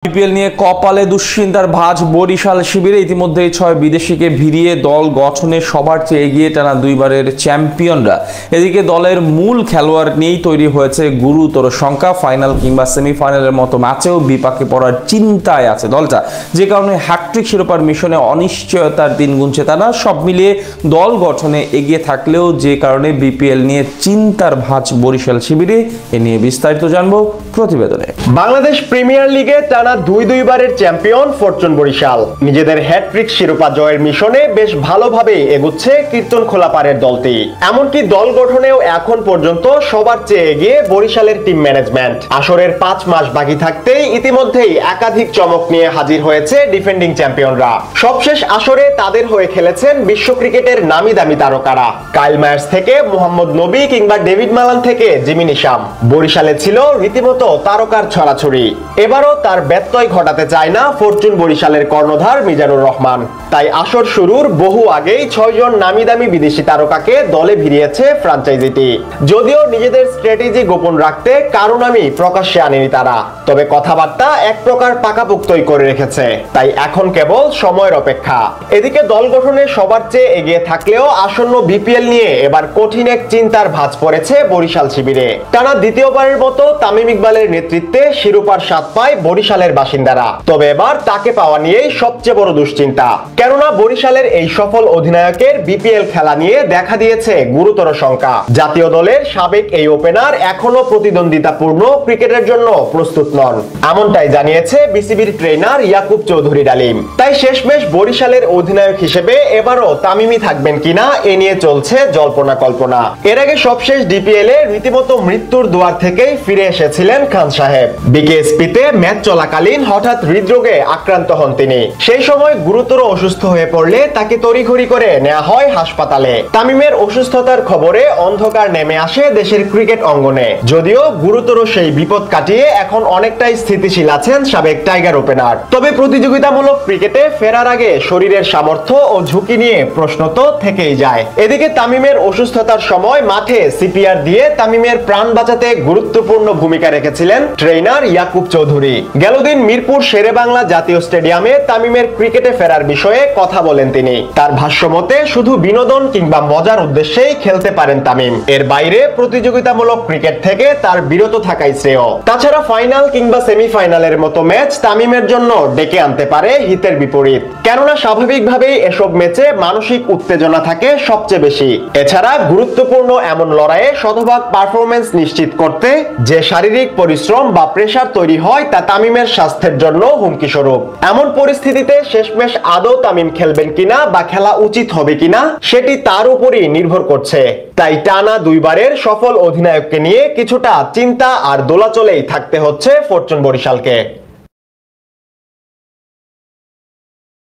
BPL নিয়ে কপালে দুশ্চিন্তার ভাঁজ বরিশাল শিবিরে ইতিমধ্যেই 6 বিদেশিকে ভিড়িয়ে দল গঠনে সবার চেয়ে এগিয়ে টানা দুইবারের চ্যাম্পিয়নরা। এদিকে দলের মূল খেলোয়াড় নিয়েই তৈরি হয়েছে গুরুতর শঙ্কা। ফাইনাল কিংবা সেমিফাইনালের মতো ম্যাচেও বিপাকে পড়ার চিন্তায় আছে দলটা, যে কারণে হ্যাটট্রিক শিরোপার মিশনে অনিশ্চয়তার দিন গুনছে তারা। সব মিলিয়ে দল গঠনে এগিয়ে থাকলেও যে কারণে বিপিএল নিয়ে চিন্তার ভাঁজ বরিশাল শিবিরে, এ নিয়ে বিস্তারিত জানবো প্রতিবেদনে। বাংলাদেশ প্রিমিয়ার লিগে টানা দুইবারের চ্যাম্পিয়ন ফরচুন বরিশাল নিজেদের হ্যাটট্রিক শিরোপা জয়ের মিশনে বেশ ভালোভাবে এগুচ্ছে কীর্তনখোলা পাড়ের দলটি। এমনকি দল গঠনেও এখন পর্যন্ত সবার চেয়ে এগিয়ে বরিশালের টিম ম্যানেজমেন্ট। আসরের 5 মাস বাকি থাকতেই ইতিমধ্যেই একাধিক চমক নিয়ে হাজির হয়েছে ডিফেন্ডিং চ্যাম্পিয়নরা। সবশেষ আসরে তাদের হয়ে খেলেছেন বিশ্ব ক্রিকেটের নামি দামি তারকারা। কাইল মায়ার্স থেকে মোহাম্মদ নবী কিংবা ডেভিড মালান থেকে জিমি নিশাম। বরিশালে ছিল রীতিমতো তারকার ছড়াছড়ি। এবারও তার ব্যত্যয় ঘটাতে চায় না ফরচুন বরিশালের কর্ণধার মিজানুর রহমান। তাই আসর শুরুর বহু আগেই 6 জন নামি দামি বিদেশি তারকাকে দলে ভিড়িয়েছে ফ্র্যাঞ্চাইজিটি। যদিও নিজেদের স্ট্র্যাটেজি গোপন রাখতে কারো নামই প্রকাশ্যে আনেনি তারা, তবে কথাবার্তা এক প্রকার পাকাপোক্তই করে রেখেছে। তাই এখন কেবল সময়ের অপেক্ষা। এদিকে দল গঠনে সবার চেয়ে এগিয়ে থাকলেও আসন্ন বিপিএল নিয়ে এবার কঠিন এক চিন্তার ভাঁজ পড়েছে বরিশাল শিবিরে। টানা দ্বিতীয়বারের মতো তামিম ইকবালের নেতৃত্বে শিরোপার স্বাদ পায় বরিশালের বাসিন্দারা। তবে এবার তাকে পাওয়া নিয়েই সবচেয়ে বড় দুশ্চিন্তা। কেননা বরিশালের এই সফল অধিনায়কের বিপিএল খেলা নিয়ে দেখা দিয়েছে গুরুতর শঙ্কা। জাতীয় দলের সাবেক এই ওপেনার এখনো প্রতিদ্বন্দ্বিতাপূর্ণ ক্রিকেটের জন্য প্রস্তুত নন, এমনটাই জানিয়েছে বিসিবির ট্রেনার ইয়াকুব চৌধুরী ডালিম। তাই শেষমেশ বরিশালের অধিনায়ক হিসেবে এবারও তামিমই থাকবেন কিনা এ নিয়ে চলছে জল্পনা কল্পনা। এর আগে সবশেষ ডিপিএল এ রীতিমতো মৃত্যুর দুয়ার থেকেই ফিরে এসেছিলেন খান সাহেব। বিকেএসপিতে ম্যাচ চলাকালীন হঠাৎ হৃদরোগে আক্রান্ত হন তিনি। সেই সময় গুরুতর অসুস্থ হয়ে পড়লে তাকে তড়িঘড়ি করে নেওয়া হয় হাসপাতালে। তামিমের অসুস্থতার খবরে অন্ধকার নেমে আসে দেশের ক্রিকেট অঙ্গনে। যদিও গুরুতর সেই বিপদ কাটিয়ে এখন অনেকটাই স্থিতিশীল আছেন সাবেক টাইগার ওপেনার। তবে প্রতিযোগিতামূলক ক্রিকেটে ফেরার আগে শরীরের সামর্থ্য ও ঝুঁকি নিয়ে প্রশ্ন তো থেকেই যায়। এদিকে তামিমের অসুস্থতার সময় মাঠে সিপিআর দিয়ে তামিমের প্রাণ বাঁচাতে গুরুত্বপূর্ণ ভূমিকা রেখেছিলেন ট্রেনার ইয়াকুব চৌধুরী। গেলদিন মিরপুর শেরেবাংলা জাতীয় স্টেডিয়ামে তামিমের ক্রিকেটে ফেরার বিষয়ে কথা বলেন তিনি। তার ভাষ্যমতে শুধু বিনোদন কিংবা মজার উদ্দেশ্যেই খেলতে পারেন তামিম। এর বাইরে প্রতিযোগিতামূলক ক্রিকেট থেকে তার বিরত থাকাই শ্রেয়। তাছাড়া ফাইনাল কিংবা সেমিফাইনালের মতো ম্যাচ তামিমের জন্য ডেকে আনতে পারে হিতের বিপরীত। কেননা স্বাভাবিকভাবেই এসব ম্যাচে মানসিক উত্তেজনা থাকে সবচেয়ে বেশি। এছাড়া গুরুত্বপূর্ণ এমন লড়াইয়ে শতভাগ পারফরমেন্স নিশ্চিত করতে যে শারীরিক পরিশ্রম বা প্রেসার তৈরি হয় তা তামিমের স্বাস্থ্যের জন্য হুমকি স্বরূপ। এমন পরিস্থিতিতে শেষমেশ আদৌ তামিম খেলবেন কিনা বা খেলা উচিত হবে কিনা সেটি তার উপরই নির্ভর করছে। তাই টানা দুইবারের সফল অধিনায়ককে নিয়ে কিছুটা চিন্তা আর দোলাচলেই থাকতে হচ্ছে ফরচুন বরিশালকে।